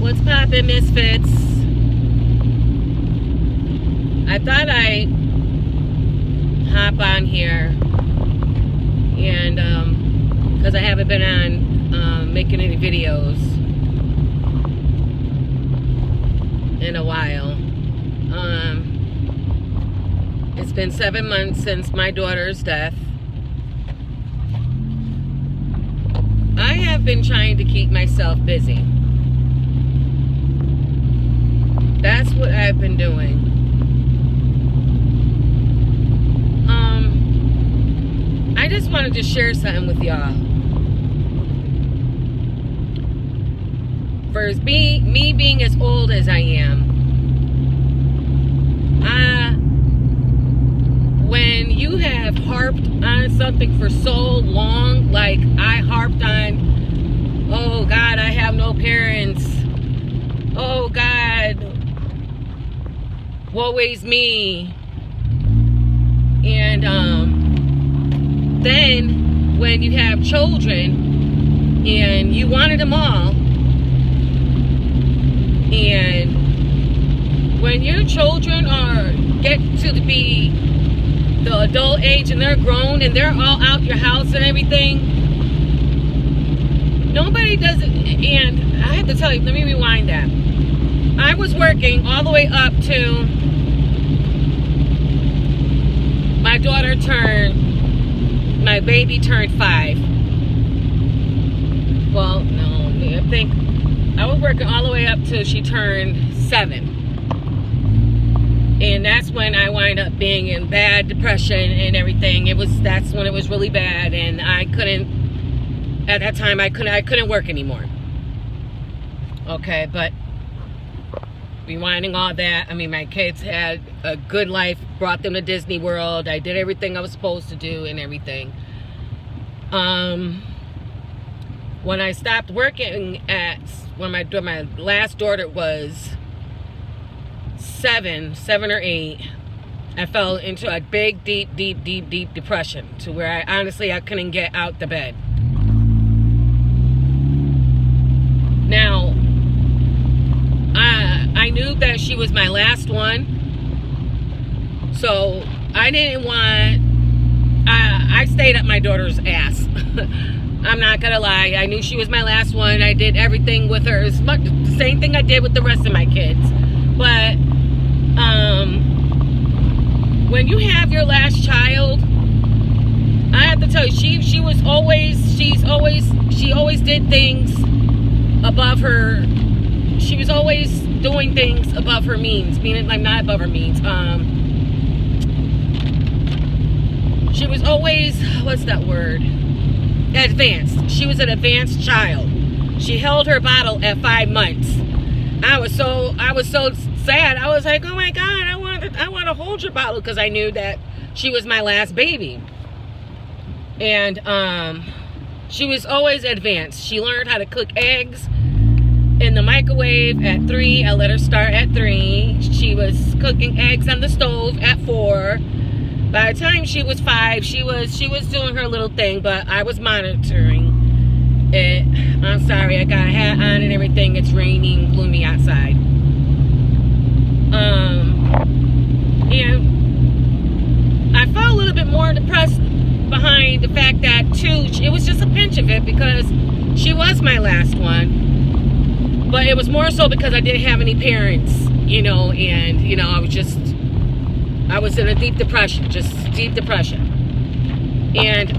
What's poppin', misfits? I thought I'd hop on here and because I haven't been on making any videos in a while. It's been 7 months since my daughter's death. I have been trying to keep myself busy. That's what I've been doing. I just wanted to share something with y'all. For me being as old as I am, when you have harped on something for so long, like I harped on, oh God, I have no parents. Oh God, woe is me. And then when you have children and you wanted them all, and when your children get to be the adult age and they're grown and they're all out your house and everything, nobody does it. And I have to tell you, let me rewind that. I was working all the way up to my baby turned 5. Well, no, I think I was working all the way up till she turned 7. And that's when I wind up being in bad depression and everything. That's when it was really bad, and I couldn't, at that time I couldn't work anymore. Okay, but rewinding all that, I mean, my kids had a good life, brought them to Disney World. I did everything I was supposed to do and everything. When I stopped working when my last daughter was 7 or 8, I fell into a big, deep depression to where I couldn't get out the bed. Now, I knew that she was my last one, so I didn't want, I stayed up my daughter's ass. I'm not gonna lie, I knew she was my last one. I did everything with her, the same thing I did with the rest of my kids. But when you have your last child, I have to tell you, she always did things above her. She was always doing things above her means, meaning like not above her means. She was always, what's that word? Advanced. She was an advanced child. She held her bottle at 5 months. I was so sad. I was like, oh my God, I want to hold your bottle, because I knew that she was my last baby. And she was always advanced. She learned how to cook eggs in the microwave at 3. I let her start at 3. She was cooking eggs on the stove at 4. By the time she was 5, she was doing her little thing, but I was monitoring it. I'm sorry, I got a hat on and everything. It's raining, gloomy outside. And I felt a little bit more depressed behind the fact that, too, it was just a pinch of it because she was my last one. But it was more so because I didn't have any parents, and, I was in a deep depression, just deep depression. And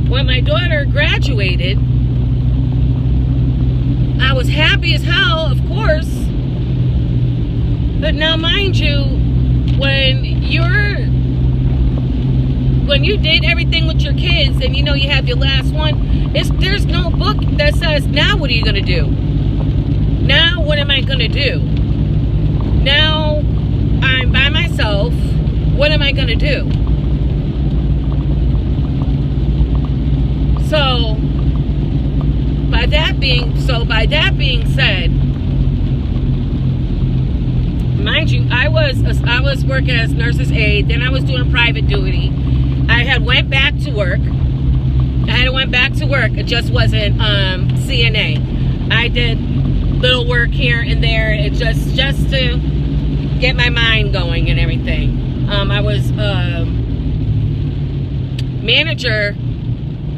when my daughter graduated, I was happy as hell, of course. But now, mind you, when you did everything with your kids and you have your last one, there's no book that says, now what are you going to do? Now what am I going to do? Now I'm by myself. What am I going to do? So by that being said, mind you, I was working as nurse's aide. Then I was doing private duty. I had went back to work. It just wasn't CNA. did little work here and there. It just to get my mind going and everything. I was manager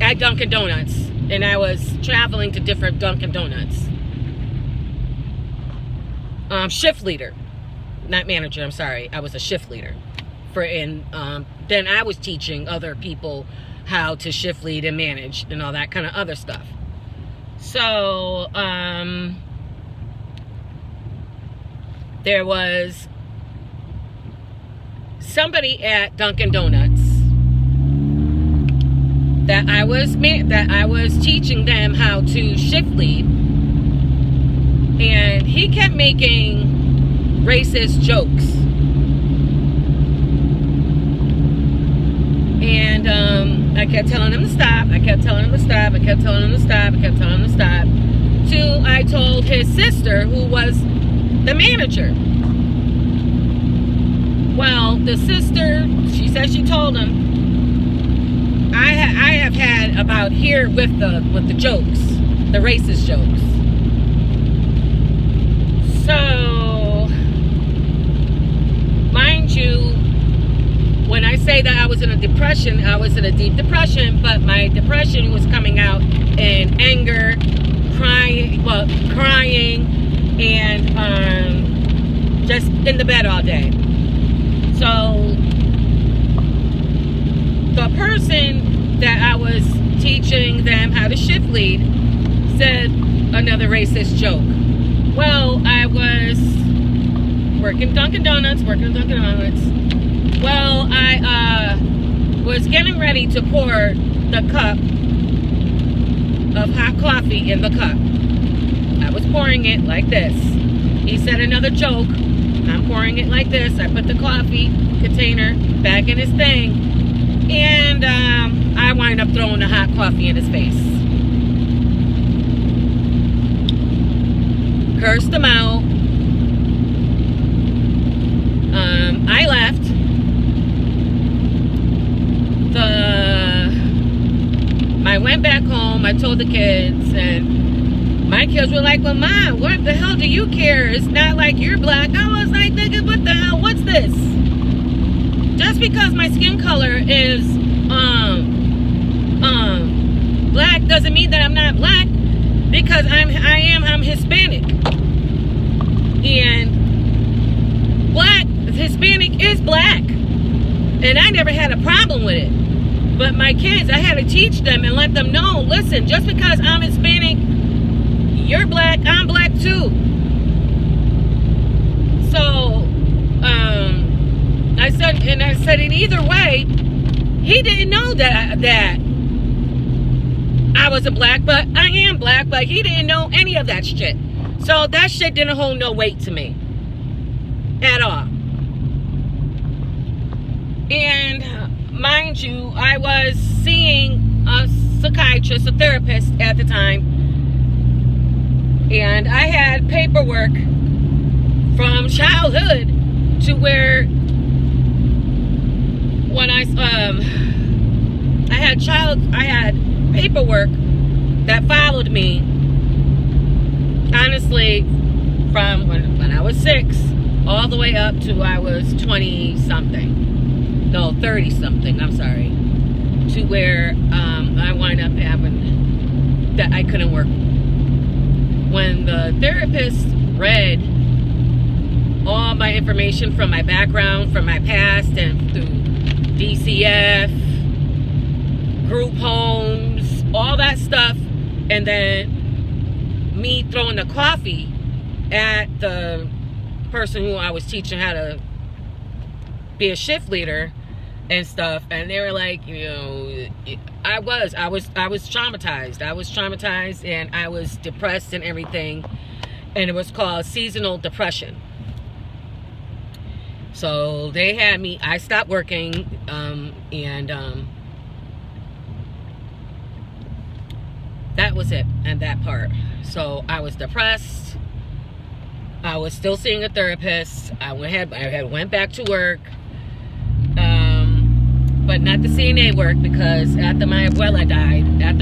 at Dunkin' Donuts, and I was traveling to different Dunkin' Donuts. Shift leader, not manager. I'm sorry. I was a shift leader. Then I was teaching other people how to shift lead and manage and all that kind of other stuff. So there was somebody at Dunkin' Donuts that I was teaching them how to shift lead, and he kept making racist jokes. And I kept telling him to stop. I kept telling him to stop. I kept telling him to stop. I kept telling him to stop. Till I told his sister, who was the manager. Well, the sister, she said she told him, I have had about here with the jokes, the racist jokes. So, mind you, when I say that I was in a depression, I was in a deep depression, but my depression was coming out in anger, crying, and just in the bed all day. So the person that I was teaching them how to shift lead said another racist joke. Well, I was working Dunkin' Donuts. Well, I was getting ready to pour the cup of hot coffee in the cup. I was pouring it like this. He said another joke. I'm pouring it like this. I put the coffee container back in his thing, and I wind up throwing the hot coffee in his face. Cursed him out. I left. I went back home. I told the kids, and my kids were like, well, Mom, what the hell do you care? It's not like you're black. I was like, nigga, what the hell? What's this? Just because my skin color is black doesn't mean that I'm not black, because I'm Hispanic. And Hispanic is black. And I never had a problem with it. But my kids, I had to teach them and let them know, listen, just because I'm Hispanic, you're black, I'm black too. So, I said in either way, he didn't know that I was a black, but I am black, but he didn't know any of that shit. So that shit didn't hold no weight to me at all. And mind you, I was seeing a psychiatrist, a therapist at the time, and I had paperwork from childhood to where when I had paperwork that followed me, honestly, from when I was 6 all the way up to I was 30-something, I'm sorry, to where I wind up having that I couldn't work. When the therapist read all my information from my background, from my past, and through DCF, group homes, all that stuff, and then me throwing the coffee at the person who I was teaching how to be a shift leader and stuff, and they were like, you know, I was traumatized. I was traumatized, and I was depressed and everything, and it was called seasonal depression. So they had me, I stopped working, and that was it, and that part. So I was depressed. I was still seeing a therapist. I went back to work, but not the CNA work, because after my abuela died, I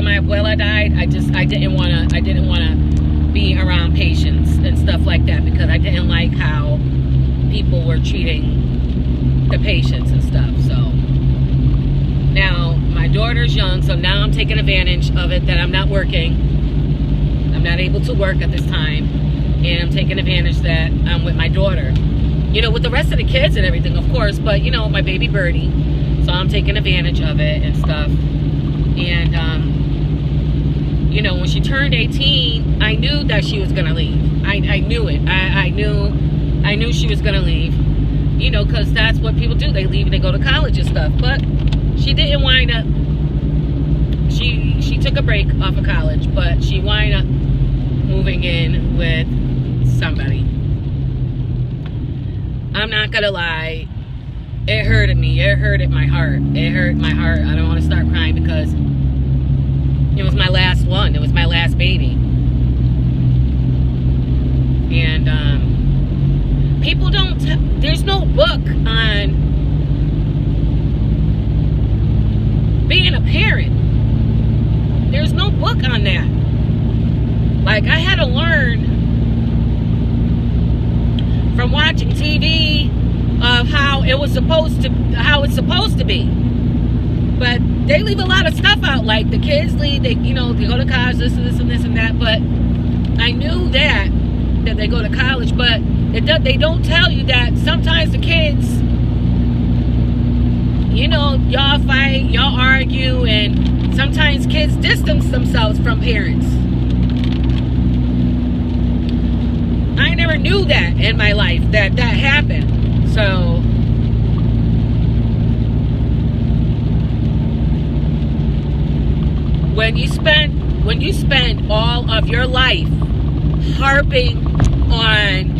didn't want to be around patients and stuff like that, because I didn't like how people were treating the patients and stuff. So now my daughter's young, so now I'm taking advantage of it that I'm not working. I'm not able to work at this time, and I'm taking advantage that I'm with my daughter. You know, with the rest of the kids and everything, of course, but you know, my baby Birdie. So I'm taking advantage of it and stuff. And you know, when she turned 18, I knew that she was gonna leave. I knew it. I knew she was gonna leave. You know, because that's what people do. They leave and they go to college and stuff. But she didn't wind up. She took a break off of college, but she wind up moving in with somebody. I'm not gonna lie. It hurted me. It hurted my heart. It hurt my heart. I don't want to start crying because it was my last one. It was my last baby. And people don't... there's no book on being a parent. There's no book on that. Like, I had to learn from watching TV of how it's supposed to be. But they leave a lot of stuff out, like the kids leave, they go to college, this and this and this and that. But I knew that they go to college, but they don't tell you that sometimes the kids, you know, y'all fight, y'all argue, and sometimes kids distance themselves from parents. I never knew that in my life, that happened. So when you spend all of your life harping on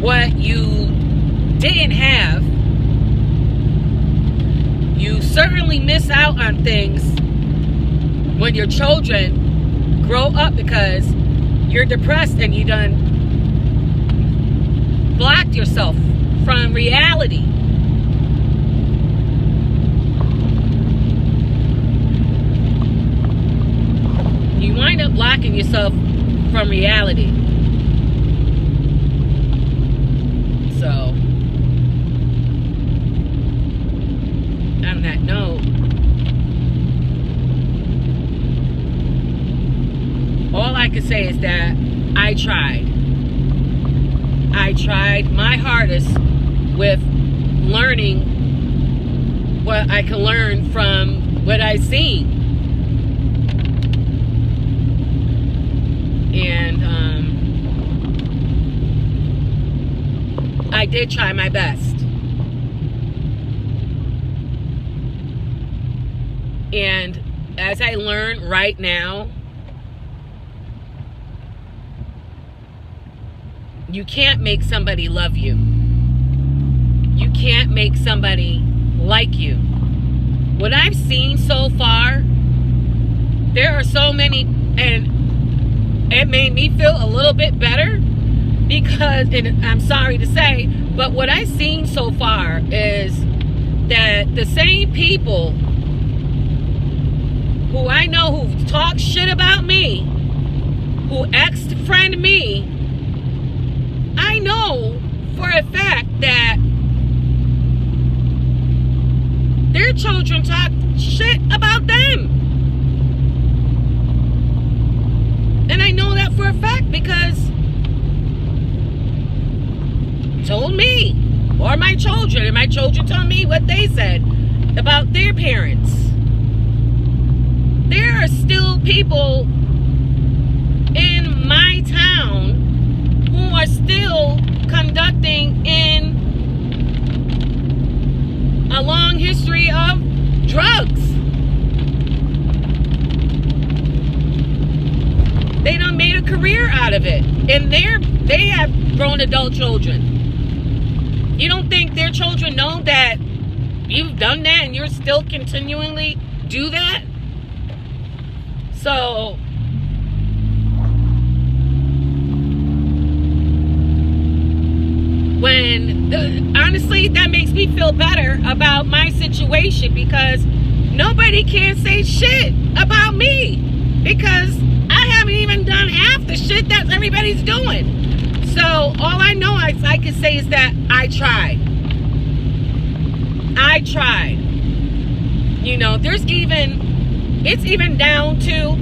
what you didn't have, you certainly miss out on things when your children grow up, because you're depressed and you done blocked yourself from reality. You wind up blocking yourself from reality. So, on that note, all I can say is that I tried my hardest with learning what I can learn from what I've seen. And I did try my best. And as I learn right now, you can't make somebody love you. You can't make somebody like you. What I've seen so far, there are so many, and it made me feel a little bit better because, and I'm sorry to say, but what I've seen so far is that the same people who I know who talk shit about me, who ex-friend me, I know for a fact that their children talk shit about them. And I know that for a fact because told me, or my children, and my children told me what they said about their parents. There are still people in my town who are still conducting in a long history of drugs. They done made a career out of it, and they have grown adult children. You don't think their children know that you've done that and you're still continually do that? So honestly, that makes me feel better about my situation, because nobody can say shit about me, because I haven't even done half the shit shit that everybody's doing. So all I know I can say is that I tried. You know, it's even down to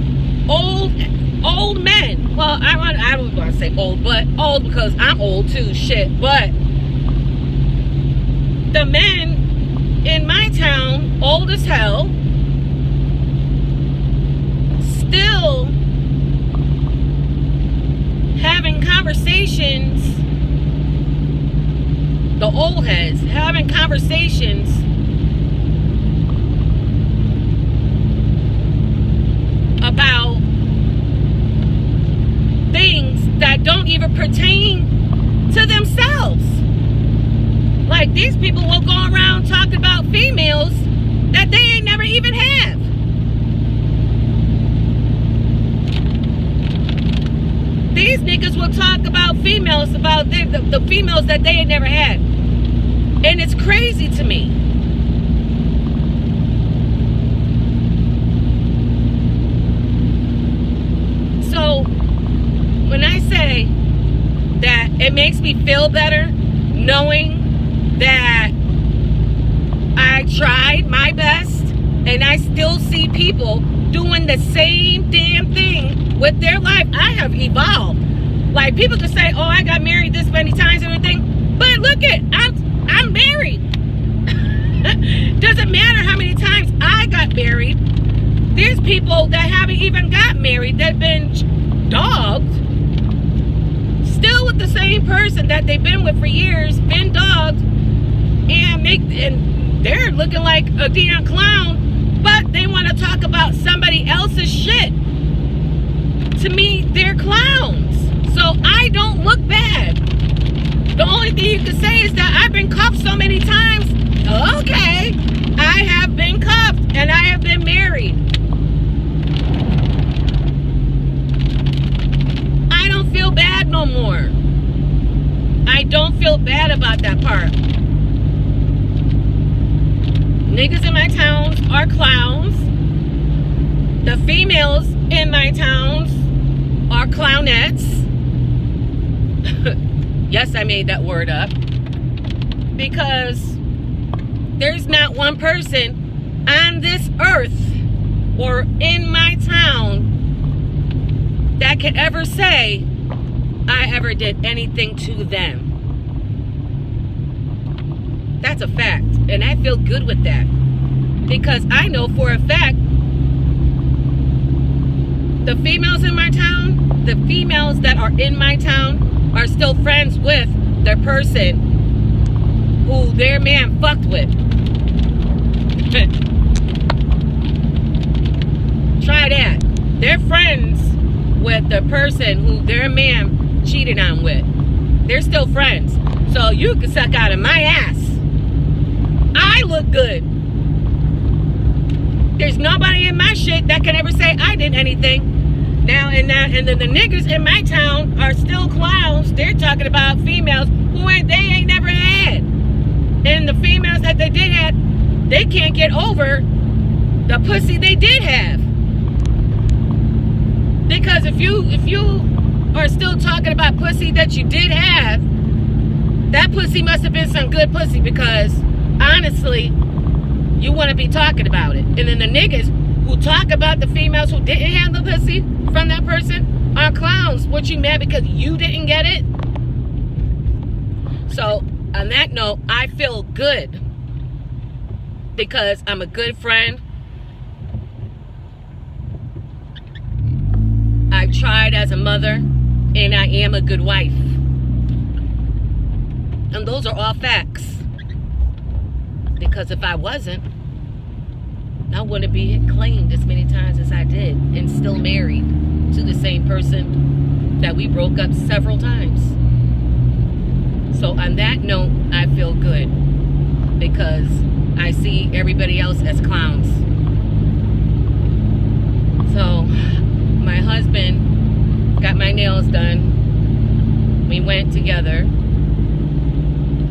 old men. Well, I don't want to say old, but old because I'm old too, shit. But the men in my town, old as hell, still having conversations, the old heads having conversations about things that don't even pertain to themselves. Like, these people will go around talking about females that they ain't never even have. These niggas will talk about females, about the females that they ain't never had. And it's crazy to me. So, when I say that it makes me feel better knowing that I tried my best and I still see people doing the same damn thing with their life. I have evolved. Like, people can say, oh, I got married this many times and everything, but look at, I'm married. Doesn't matter how many times I got married. There's people that haven't even got married that have been dogged, still with the same person that they've been with for years, been dogged, and they're looking like a damn clown, but they want to talk about somebody else's shit. To me, they're clowns. So I don't look bad. The only thing you can say is that I've been cuffed so many times. Okay, I have been cuffed and I have been married. I don't feel bad no more. I don't feel bad about that part. Niggas in my towns are clowns. The females in my towns are clownettes. Yes, I made that word up. Because there's not one person on this earth or in my town that can ever say I ever did anything to them. That's a fact. And I feel good with that. Because I know for a fact the females in my town, the females that are in my town are still friends with the person who their man fucked with. Try that. They're friends with the person who their man cheated on with. They're still friends. So you can suck out of my ass. I look good. There's nobody in my shit that can ever say I did anything. Now and then the niggas in my town are still clowns. They're talking about females who they ain't never had. And the females that they did have, they can't get over the pussy they did have. Because if you are still talking about pussy that you did have, that pussy must have been some good pussy, because honestly, you want to be talking about it. And then the niggas who talk about the females who didn't have the pussy from that person are clowns. What, you mad because you didn't get it? So on that note, I feel good because I'm a good friend. I tried as a mother, and I am a good wife. And those are all facts. Because if I wasn't, I wouldn't be claimed as many times as I did and still married to the same person that we broke up several times. So on that note, I feel good because I see everybody else as clowns. So my husband got my nails done. We went together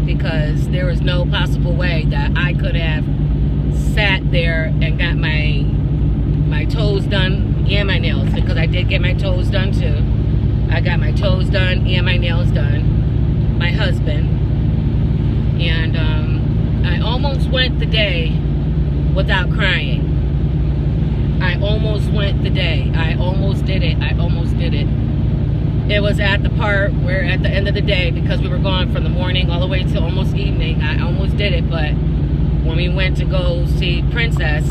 because there was no possible way that I could have sat there and got my toes done and my nails, because I did get my toes done too. I I got my toes done and my nails done. My husband. And I almost went the day without crying. I almost went the day. I almost did it. I almost did it. It was at the part where at the end of the day, because we were gone from the morning all the way to almost evening, I almost did it. But when we went to go see Princess,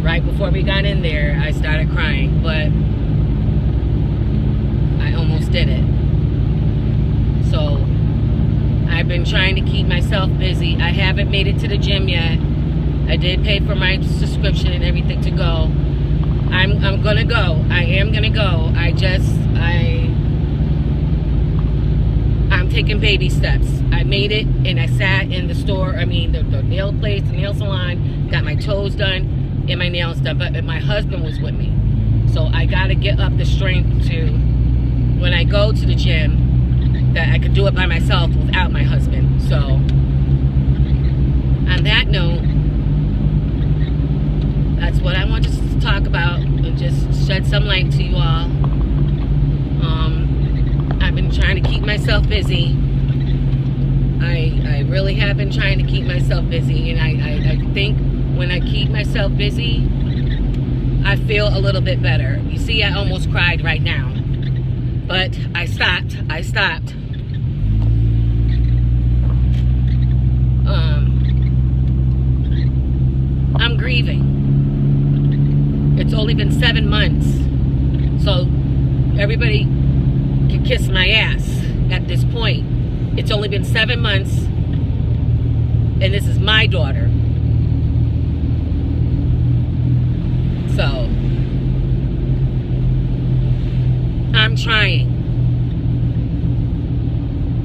right before we got in there, I started crying. But I almost did it. So I've been trying to keep myself busy. I haven't made it to the gym yet. I did pay for my subscription and everything to go. I'm gonna go. I am gonna go. I'm taking baby steps. I made it, and I sat in the store. I mean, the nail place, the nail salon. Got my toes done and my nails done. But my husband was with me, so I gotta get up the strength to, when I go to the gym, that I could do it by myself without my husband. So on that note, that's what I wanted to talk about and just shed some light to you all. I've been trying to keep myself busy. I really have been trying to keep myself busy, and I think when I keep myself busy, I feel a little bit better. You see, I almost cried right now, but I stopped. I'm grieving. It's only been 7 months, so everybody can kiss my ass at this point. It's only been 7 months, and this is my daughter. So I'm trying,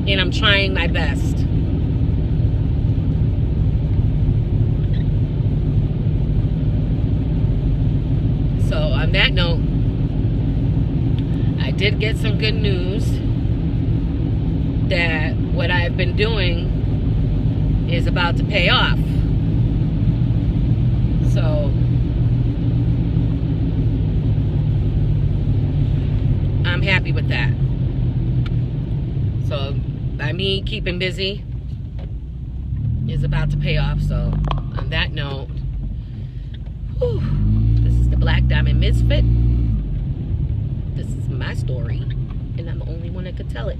and I'm trying my best. So on that note, I did get some good news that what I've been doing is about to pay off. So I'm happy with that. So by me keeping busy is about to pay off. So on that note, whew, this is the Black Diamond Misfit. This is my story, and I'm the only one that could tell it.